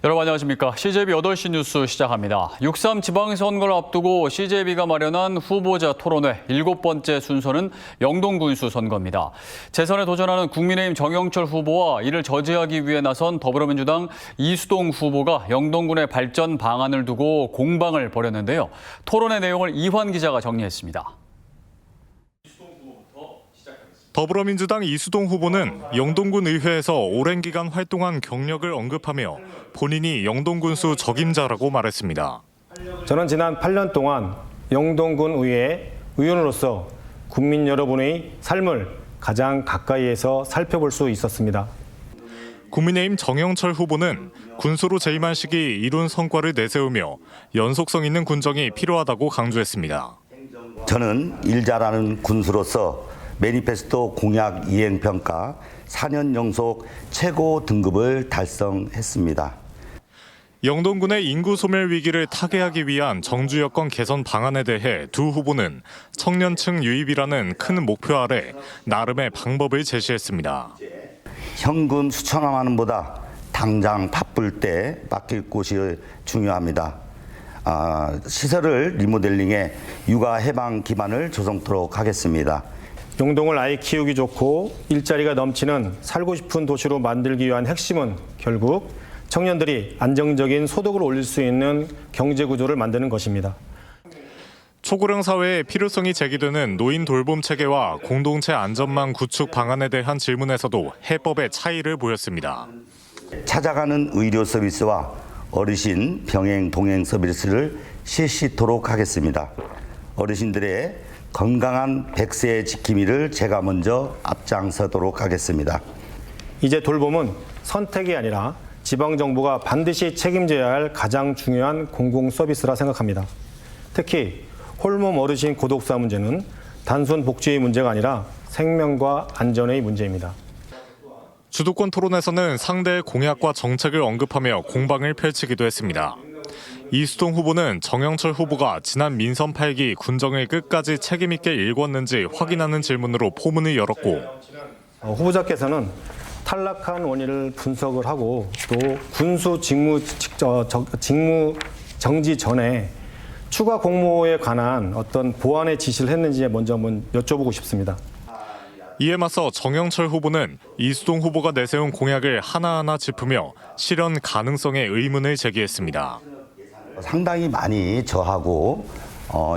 여러분 안녕하십니까. CJB 8시 뉴스 시작합니다. 6.3 지방선거를 앞두고 CJB가 마련한 후보자 토론회 7번째 순서는 영동군수 선거입니다. 재선에 도전하는 국민의힘 정영철 후보와 이를 저지하기 위해 나선 더불어민주당 이수동 후보가 영동군의 발전 방안을 두고 공방을 벌였는데요. 토론회 내용을 이환 기자가 정리했습니다. 더불어민주당 이수동 후보는 영동군 의회에서 오랜 기간 활동한 경력을 언급하며 본인이 영동군수 적임자라고 말했습니다. 저는 지난 8년 동안 영동군 의회 의원으로서 국민 여러분의 삶을 가장 가까이에서 살펴볼 수 있었습니다. 국민의힘 정영철 후보는 군수로 재임한 시기 이룬 성과를 내세우며 연속성 있는 군정이 필요하다고 강조했습니다. 저는 일 잘하는 군수로서 매니페스토 공약 이행평가 4년 연속 최고 등급을 달성했습니다. 영동군의 인구 소멸 위기를 타개하기 위한 정주 여건 개선 방안에 대해 두 후보는 청년층 유입이라는 큰 목표 아래 나름의 방법을 제시했습니다. 현금 수천만 원보다 당장 바쁠 때 맡길 곳이 중요합니다. 시설을 리모델링해 육아 해방 기반을 조성토록 하겠습니다. 영동을 아이 키우기 좋고 일자리가 넘치는 살고 싶은 도시로 만들기 위한 핵심은 결국 청년들이 안정적인 소득을 올릴 수 있는 경제 구조를 만드는 것입니다. 초고령 사회의 필요성이 제기되는 노인 돌봄 체계와 공동체 안전망 구축 방안에 대한 질문에서도 해법의 차이를 보였습니다. 찾아가는 의료 서비스와 어르신 병행 동행 서비스를 실시토록 하겠습니다. 어르신들의 건강한 100세 지킴이를 제가 먼저 앞장서도록 하겠습니다. 이제 돌봄은 선택이 아니라 지방정부가 반드시 책임져야 할 가장 중요한 공공 서비스라 생각합니다. 특히 홀몸 어르신 고독사 문제는 단순 복지의 문제가 아니라 생명과 안전의 문제입니다. 주도권 토론에서는 상대의 공약과 정책을 언급하며 공방을 펼치기도 했습니다. 이수동 후보는 정영철 후보가 지난 민선 8기 군정을 끝까지 책임 있게 일궜는지 확인하는 질문으로 포문을 열었고 후보자께서는 탈락한 원인을 분석을 하고 또 군수 직무 정지 전에 추가 공모에 관한 어떤 보완의 지시를 했는지 먼저 한번 여쭤보고 싶습니다. 이에 맞서 정영철 후보는 이수동 후보가 내세운 공약을 하나하나 짚으며 실현 가능성에 의문을 제기했습니다. 상당히 많이 저하고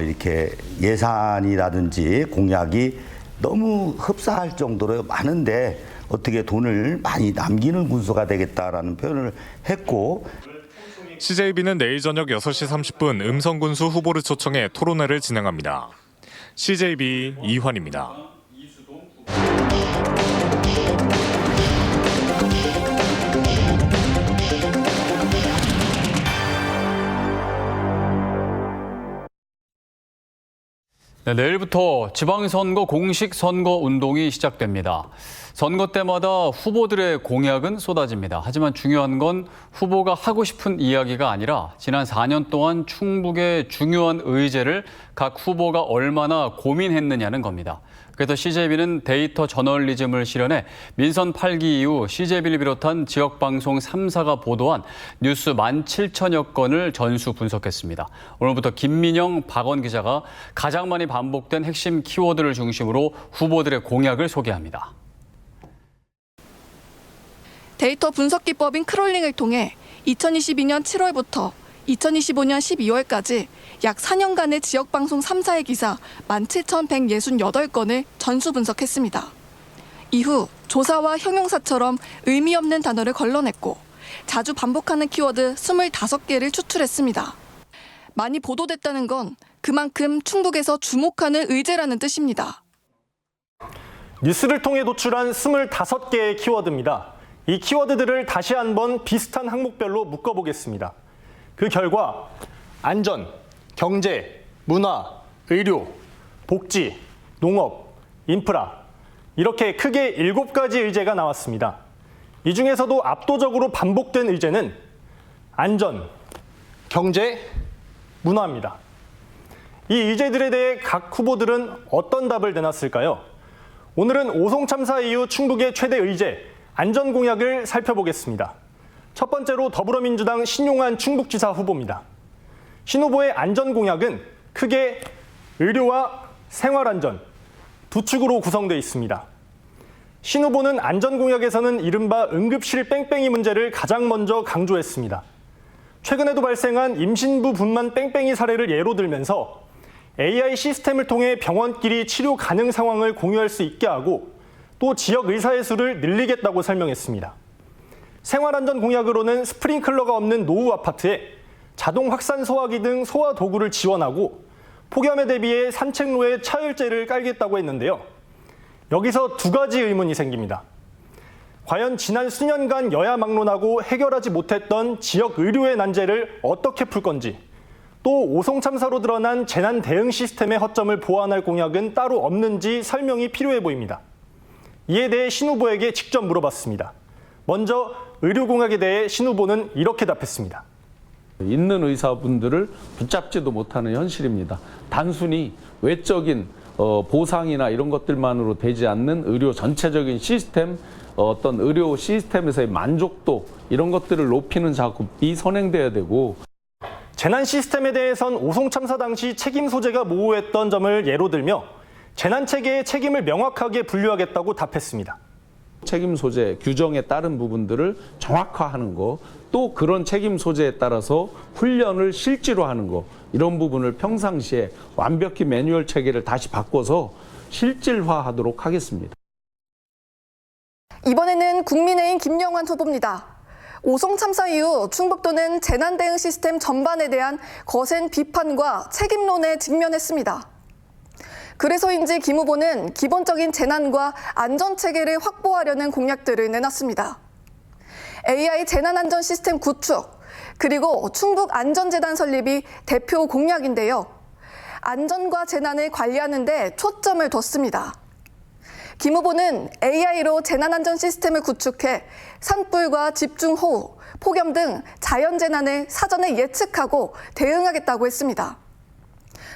이렇게 예산이라든지 공약이 너무 흡사할 정도로 많은데 어떻게 돈을 많이 남기는 군수가 되겠다라는 표현을 했고 CJB는 내일 저녁 6시 30분 음성군수 후보를 초청해 토론회를 진행합니다. CJB 이환입니다. 네, 내일부터 지방선거 공식 선거 운동이 시작됩니다. 선거 때마다 후보들의 공약은 쏟아집니다. 하지만 중요한 건 후보가 하고 싶은 이야기가 아니라 지난 4년 동안 충북의 중요한 의제를 각 후보가 얼마나 고민했느냐는 겁니다. 그래서 CJB는 데이터 저널리즘을 실현해 민선 8기 이후 CJB를 비롯한 지역방송 3사가 보도한 뉴스 17,000여 건을 전수 분석했습니다. 오늘부터 김민영, 박원 기자가 가장 많이 반복된 핵심 키워드를 중심으로 후보들의 공약을 소개합니다. 데이터 분석 기법인 크롤링을 통해 2022년 7월부터 2025년 12월까지 약 4년간의 지역방송 3사의 기사 17,168건을 전수 분석했습니다. 이후 조사와 형용사처럼 의미 없는 단어를 걸러냈고 자주 반복하는 키워드 25개를 추출했습니다. 많이 보도됐다는 건 그만큼 충북에서 주목하는 의제라는 뜻입니다. 뉴스를 통해 도출한 25개의 키워드입니다. 이 키워드들을 다시 한번 비슷한 항목별로 묶어보겠습니다. 그 결과 안전, 경제, 문화, 의료, 복지, 농업, 인프라 이렇게 크게 7가지 의제가 나왔습니다. 이 중에서도 압도적으로 반복된 의제는 안전, 경제, 문화입니다. 이 의제들에 대해 각 후보들은 어떤 답을 내놨을까요? 오늘은 오송 참사 이후 충북의 최대 의제, 안전 공약을 살펴보겠습니다. 첫 번째로 더불어민주당 신용환 충북지사 후보입니다. 신 후보의 안전 공약은 크게 의료와 생활안전 두 축으로 구성되어 있습니다. 신 후보는 안전 공약에서는 이른바 응급실 뺑뺑이 문제를 가장 먼저 강조했습니다. 최근에도 발생한 임신부 분만 뺑뺑이 사례를 예로 들면서 AI 시스템을 통해 병원끼리 치료 가능 상황을 공유할 수 있게 하고 또 지역 의사의 수를 늘리겠다고 설명했습니다. 생활안전 공약으로는 스프링클러가 없는 노후 아파트에 자동 확산 소화기 등 소화 도구를 지원하고 폭염에 대비해 산책로에 차열제를 깔겠다고 했는데요. 여기서 두 가지 의문이 생깁니다. 과연 지난 수년간 여야 막론하고 해결하지 못했던 지역 의료의 난제를 어떻게 풀 건지, 또 오송 참사로 드러난 재난 대응 시스템의 허점을 보완할 공약은 따로 없는지 설명이 필요해 보입니다. 이에 대해 신 후보에게 직접 물어봤습니다. 먼저 의료 공약에 대해 신 후보는 이렇게 답했습니다. 있는 의사분들을 붙잡지도 못하는 현실입니다. 단순히 외적인 보상이나 이런 것들만으로 되지 않는 의료 전체적인 시스템, 어떤 의료 시스템에서의 만족도 이런 것들을 높이는 작업이 선행돼야 되고, 재난 시스템에 대해선 오송 참사 당시 책임 소재가 모호했던 점을 예로 들며 재난 체계의 책임을 명확하게 분류하겠다고 답했습니다. 책임 소재 규정에 따른 부분들을 정확화하는 거, 또 그런 책임 소재에 따라서 훈련을 실제로 하는 거, 이런 부분을 평상시에 완벽히 매뉴얼 체계를 다시 바꿔서 실질화하도록 하겠습니다. 이번에는 국민의힘 김영환 후보입니다. 오송 참사 이후 충북도는 재난 대응 시스템 전반에 대한 거센 비판과 책임론에 직면했습니다. 그래서인지 김 후보는 기본적인 재난과 안전 체계를 확보하려는 공약들을 내놨습니다. AI 재난안전 시스템 구축, 그리고 충북안전재단 설립이 대표 공약인데요. 안전과 재난을 관리하는 데 초점을 뒀습니다. 김 후보는 AI로 재난안전 시스템을 구축해 산불과 집중호우, 폭염 등 자연재난을 사전에 예측하고 대응하겠다고 했습니다.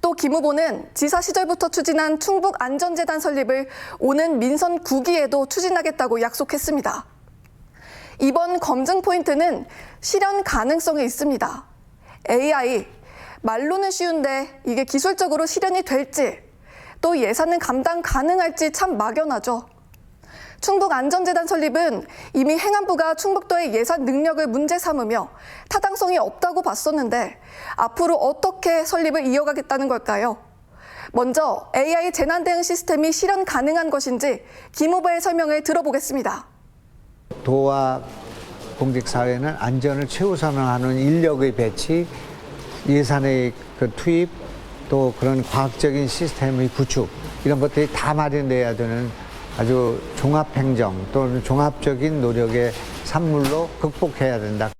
또 김 후보는 지사 시절부터 추진한 충북안전재단 설립을 오는 민선 9기에도 추진하겠다고 약속했습니다. 이번 검증 포인트는 실현 가능성이 있습니다. AI, 말로는 쉬운데 이게 기술적으로 실현이 될지, 또 예산은 감당 가능할지 참 막연하죠. 충북안전재단 설립은 이미 행안부가 충북도의 예산 능력을 문제 삼으며 타당성이 없다고 봤었는데 앞으로 어떻게 설립을 이어가겠다는 걸까요? 먼저 AI 재난 대응 시스템이 실현 가능한 것인지 김 후보의 설명을 들어보겠습니다. 도와 공직사회는 안전을 최우선하는 인력의 배치, 예산의 투입, 또 그런 과학적인 시스템의 구축, 이런 것들이 다 마련돼야 되는 아주 종합행정 또는 종합적인 노력의 산물로 극복해야 된다.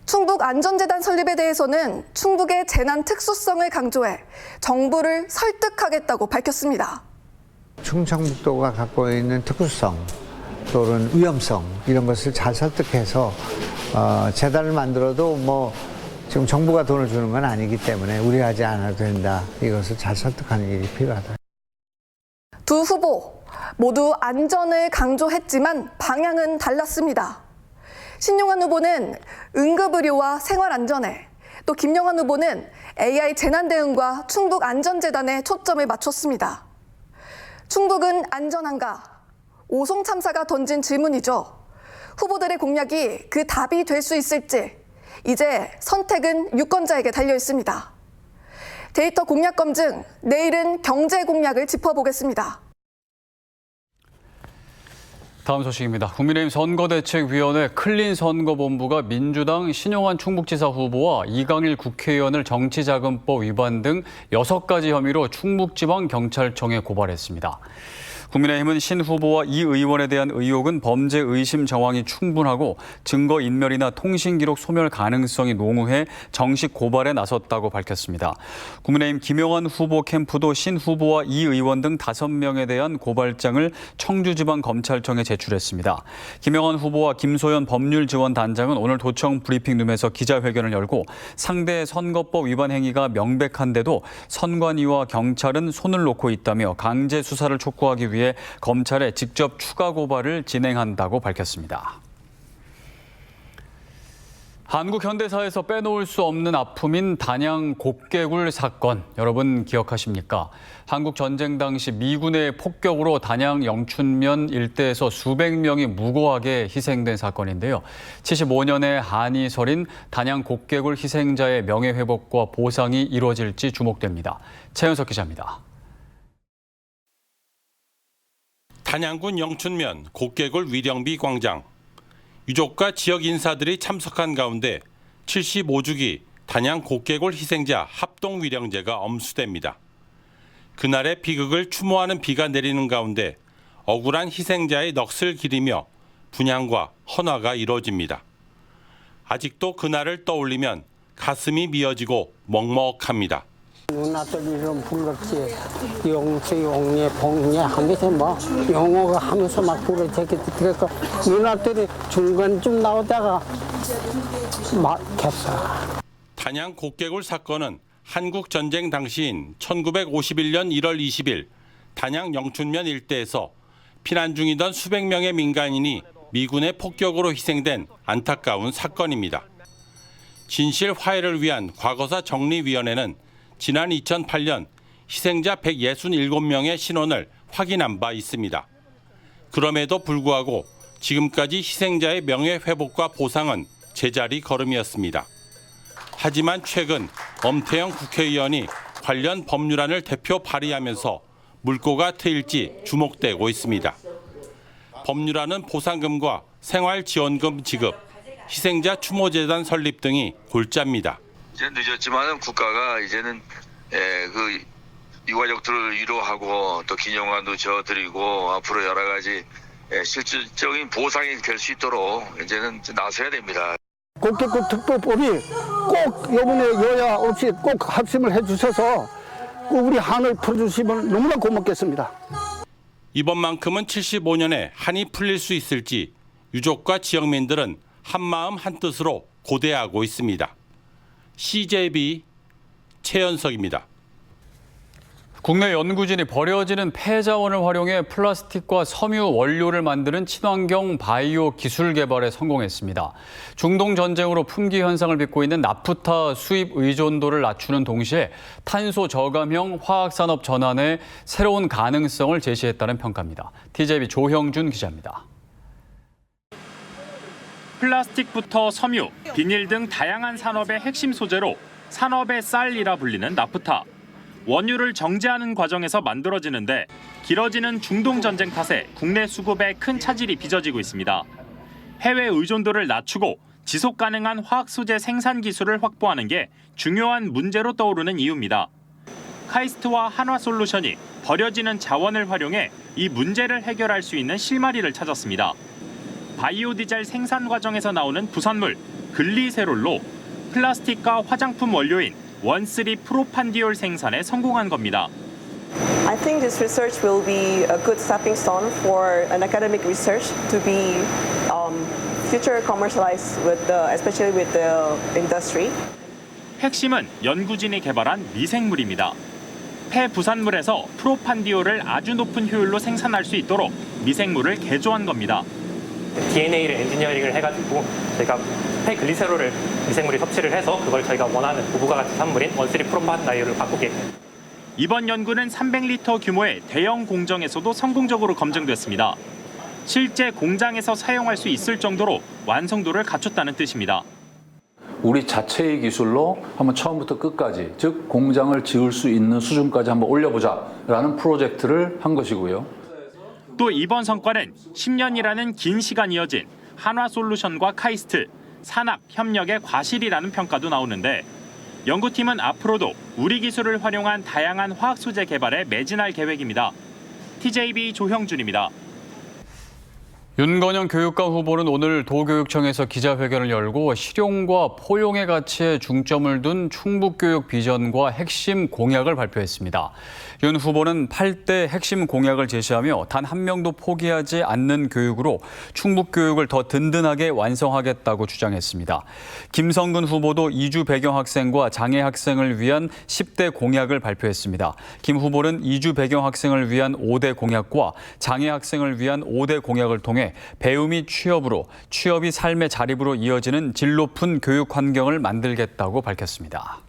충북안전재단 설립에 대해서는 충북의 재난 특수성을 강조해 정부를 설득하겠다고 밝혔습니다. 충청북도가 갖고 있는 특수성 또는 위험성, 이런 것을 잘 설득해서 재단을 만들어도 지금 정부가 돈을 주는 건 아니기 때문에 우려하지 않아도 된다. 이것을 잘 설득하는 일이 필요하다. 두 후보 모두 안전을 강조했지만 방향은 달랐습니다. 신용환 후보는 응급의료와 생활안전에, 또 김영환 후보는 AI 재난대응과 충북안전재단에 초점을 맞췄습니다. 충북은 안전한가? 오송 참사가 던진 질문이죠. 후보들의 공약이 그 답이 될 수 있을지 이제 선택은 유권자에게 달려 있습니다. 데이터 공약 검증, 내일은 경제 공약을 짚어보겠습니다. 다음 소식입니다. 국민의힘 선거대책위원회 클린선거본부가 민주당 신용환 충북지사 후보와 이강일 국회의원을 정치자금법 위반 등 6가지 혐의로 충북지방경찰청에 고발했습니다. 국민의힘은 신 후보와 이 의원에 대한 의혹은 범죄 의심 정황이 충분하고 증거인멸이나 통신기록 소멸 가능성이 농후해 정식 고발에 나섰다고 밝혔습니다. 국민의힘 김영환 후보 캠프도 신 후보와 이 의원 등 5명에 대한 고발장을 청주지방검찰청에 제출했습니다. 김영환 후보와 김소연 법률지원단장은 오늘 도청 브리핑룸에서 기자회견을 열고 상대 선거법 위반 행위가 명백한데도 선관위와 경찰은 손을 놓고 있다며 강제 수사를 촉구하기 위해 검찰에 직접 추가 고발을 진행한다고 밝혔습니다. 한국 현대사에서 빼놓을 수 없는 아픔인 단양 곡개굴 사건, 여러분 기억하십니까? 한국 전쟁 당시 미군의 폭격으로 단양 영춘면 일대에서 수백 명이 무고하게 희생된 사건인데요. 75년의 한이 서린 단양 곡개굴 희생자의 명예회복과 보상이 이루어질지 주목됩니다. 최현석 기자입니다. 단양군 영춘면 곡개굴 위령비 광장. 유족과 지역 인사들이 참석한 가운데 75주기 단양 곡개굴 희생자 합동 위령제가 엄수됩니다. 그날의 비극을 추모하는 비가 내리는 가운데 억울한 희생자의 넋을 기리며 분향과 헌화가 이루어집니다. 아직도 그날을 떠올리면 가슴이 미어지고 먹먹합니다. 누나들이 좀 불렀지. 용수, 용예, 봉예 하면서 뭐 영어가 하면서 막 부르지. 그래서 누나들이 중간쯤 나오다가 막혔어. 단양 곡개굴 사건은 한국 전쟁 당시인 1951년 1월 20일 단양 영춘면 일대에서 피난 중이던 수백 명의 민간인이 미군의 폭격으로 희생된 안타까운 사건입니다. 진실 화해를 위한 과거사 정리위원회는 지난 2008년 희생자 167명의 신원을 확인한 바 있습니다. 그럼에도 불구하고 지금까지 희생자의 명예회복과 보상은 제자리 걸음이었습니다. 하지만 최근 엄태영 국회의원이 관련 법률안을 대표 발의하면서 물꼬가 트일지 주목되고 있습니다. 법률안은 보상금과 생활지원금 지급, 희생자 추모재단 설립 등이 골자입니다. 이제 늦었지만 국가가 이제는 그 유가족들을 위로하고 또 기념관도 지어드리고 앞으로 여러 가지 실질적인 보상이 될 수 있도록 이제는 나서야 됩니다. 곡개굴 특별법이 꼭 이번에 여야 없이 꼭 합심을 해주셔서 우리 한을 풀어주시면 너무나 고맙겠습니다. 이번만큼은 75년에 한이 풀릴 수 있을지 유족과 지역민들은 한마음 한뜻으로 고대하고 있습니다. CJB 최현석입니다. 국내 연구진이 버려지는 폐자원을 활용해 플라스틱과 섬유 원료를 만드는 친환경 바이오 기술 개발에 성공했습니다. 중동 전쟁으로 품귀 현상을 빚고 있는 나프타 수입 의존도를 낮추는 동시에 탄소 저감형 화학산업 전환에 새로운 가능성을 제시했다는 평가입니다. TJB 조형준 기자입니다. 플라스틱부터 섬유, 비닐 등 다양한 산업의 핵심 소재로 산업의 쌀이라 불리는 나프타. 원유를 정제하는 과정에서 만들어지는데 길어지는 중동 전쟁 탓에 국내 수급에 큰 차질이 빚어지고 있습니다. 해외 의존도를 낮추고 지속 가능한 화학 소재 생산 기술을 확보하는 게 중요한 문제로 떠오르는 이유입니다. 카이스트와 한화솔루션이 버려지는 자원을 활용해 이 문제를 해결할 수 있는 실마리를 찾았습니다. 바이오 디젤 생산 과정에서 나오는 부산물 글리세롤로 플라스틱과 화장품 원료인 원쓰리 프로판디올 생산에 성공한 겁니다. I think this research will be a good stepping stone for an academic research to be future commercialized especially with the industry. 핵심은 연구진이 개발한 미생물입니다. 폐부산물에서 프로판디올을 아주 높은 효율로 생산할 수 있도록 미생물을 개조한 겁니다. DNA를 엔지니어링을 해가지고 저희가 폐글리세롤을 미생물이 섭취를 해서 그걸 저희가 원하는 부부가 같은 산물인 원쓰리 프로판디올을 바꾸게. 이번 연구는 300리터 규모의 대형 공정에서도 성공적으로 검증됐습니다. 실제 공장에서 사용할 수 있을 정도로 완성도를 갖췄다는 뜻입니다. 우리 자체의 기술로 한번 처음부터 끝까지, 즉 공장을 지을 수 있는 수준까지 한번 올려보자라는 프로젝트를 한 것이고요. 또 이번 성과는 10년이라는 긴 시간 이어진 한화솔루션과 카이스트, 산학, 협력의 과실이라는 평가도 나오는데 연구팀은 앞으로도 우리 기술을 활용한 다양한 화학 소재 개발에 매진할 계획입니다. TJB 조형준입니다. 윤건영 교육감 후보는 오늘 도교육청에서 기자회견을 열고 실용과 포용의 가치에 중점을 둔 충북교육 비전과 핵심 공약을 발표했습니다. 윤 후보는 8대 핵심 공약을 제시하며 단 한 명도 포기하지 않는 교육으로 충북교육을 더 든든하게 완성하겠다고 주장했습니다. 김성근 후보도 이주 배경 학생과 장애 학생을 위한 10대 공약을 발표했습니다. 김 후보는 이주 배경 학생을 위한 5대 공약과 장애 학생을 위한 5대 공약을 통해 통해 배움 및 취업이 삶의 자립으로 이어지는 질 높은 교육 환경을 만들겠다고 밝혔습니다.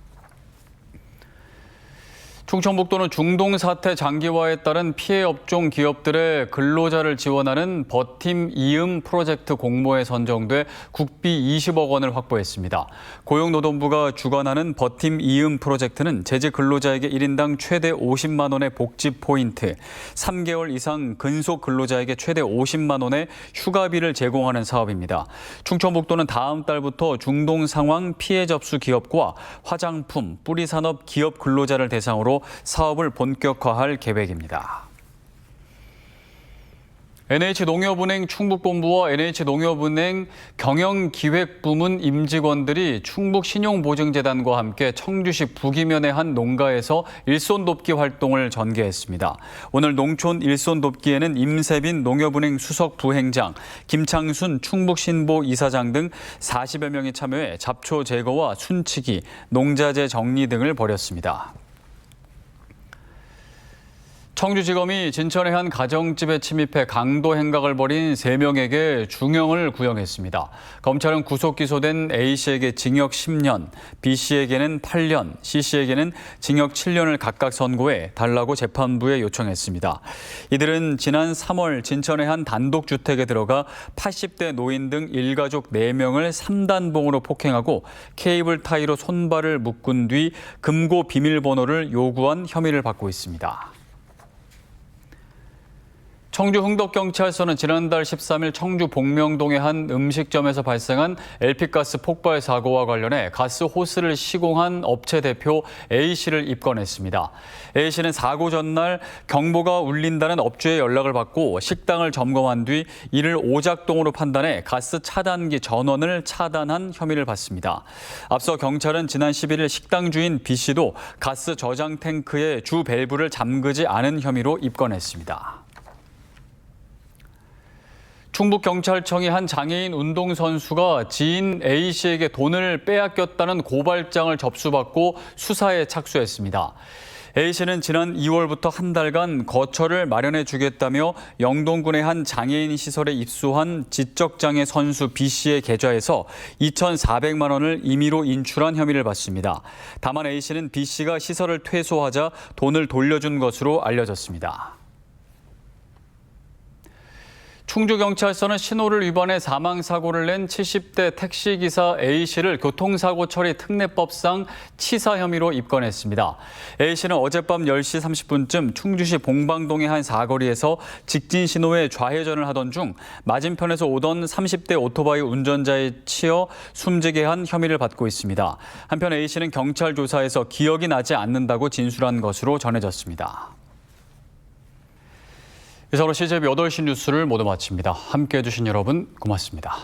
충청북도는 중동 사태 장기화에 따른 피해 업종 기업들의 근로자를 지원하는 버팀 이음 프로젝트 공모에 선정돼 국비 20억 원을 확보했습니다. 고용노동부가 주관하는 버팀 이음 프로젝트는 재직 근로자에게 1인당 최대 50만 원의 복지 포인트, 3개월 이상 근속 근로자에게 최대 50만 원의 휴가비를 제공하는 사업입니다. 충청북도는 다음 달부터 중동 상황 피해 접수 기업과 화장품, 뿌리산업 기업 근로자를 대상으로 사업을 본격화할 계획입니다. NH농협은행 충북본부와 NH농협은행 경영기획부문 임직원들이 충북신용보증재단과 함께 청주시 북이면의 한 농가에서 일손 돕기 활동을 전개했습니다. 오늘 농촌 일손 돕기에는 임세빈 농협은행 수석 부행장, 김창순 충북신보 이사장 등 40여 명이 참여해 잡초 제거와 순치기, 농자재 정리 등을 벌였습니다. 청주지검이 진천의 한 가정집에 침입해 강도 행각을 벌인 3명에게 중형을 구형했습니다. 검찰은 구속 기소된 A씨에게 징역 10년, B씨에게는 8년, C씨에게는 징역 7년을 각각 선고해 달라고 재판부에 요청했습니다. 이들은 지난 3월 진천의 한 단독주택에 들어가 80대 노인 등 일가족 4명을 3단봉으로 폭행하고 케이블 타이로 손발을 묶은 뒤 금고 비밀번호를 요구한 혐의를 받고 있습니다. 청주 흥덕경찰서는 지난달 13일 청주 복명동의 한 음식점에서 발생한 LP가스 폭발 사고와 관련해 가스 호스를 시공한 업체 대표 A씨를 입건했습니다. A씨는 사고 전날 경보가 울린다는 업주의 연락을 받고 식당을 점검한 뒤 이를 오작동으로 판단해 가스 차단기 전원을 차단한 혐의를 받습니다. 앞서 경찰은 지난 11일 식당 주인 B씨도 가스 저장 탱크의 주 밸브를 잠그지 않은 혐의로 입건했습니다. 충북경찰청이 한 장애인 운동선수가 지인 A씨에게 돈을 빼앗겼다는 고발장을 접수받고 수사에 착수했습니다. A씨는 지난 2월부터 한 달간 거처를 마련해 주겠다며 영동군의 한 장애인 시설에 입소한 지적장애 선수 B씨의 계좌에서 2,400만 원을 임의로 인출한 혐의를 받습니다. 다만 A씨는 B씨가 시설을 퇴소하자 돈을 돌려준 것으로 알려졌습니다. 충주경찰서는 신호를 위반해 사망사고를 낸 70대 택시기사 A씨를 교통사고 처리 특례법상 치사 혐의로 입건했습니다. A씨는 어젯밤 10시 30분쯤 충주시 봉방동의 한 사거리에서 직진 신호에 좌회전을 하던 중 맞은편에서 오던 30대 오토바이 운전자에 치여 숨지게 한 혐의를 받고 있습니다. 한편 A씨는 경찰 조사에서 기억이 나지 않는다고 진술한 것으로 전해졌습니다. 이상으로 CJB 8시 뉴스를 모두 마칩니다. 함께해 주신 여러분 고맙습니다.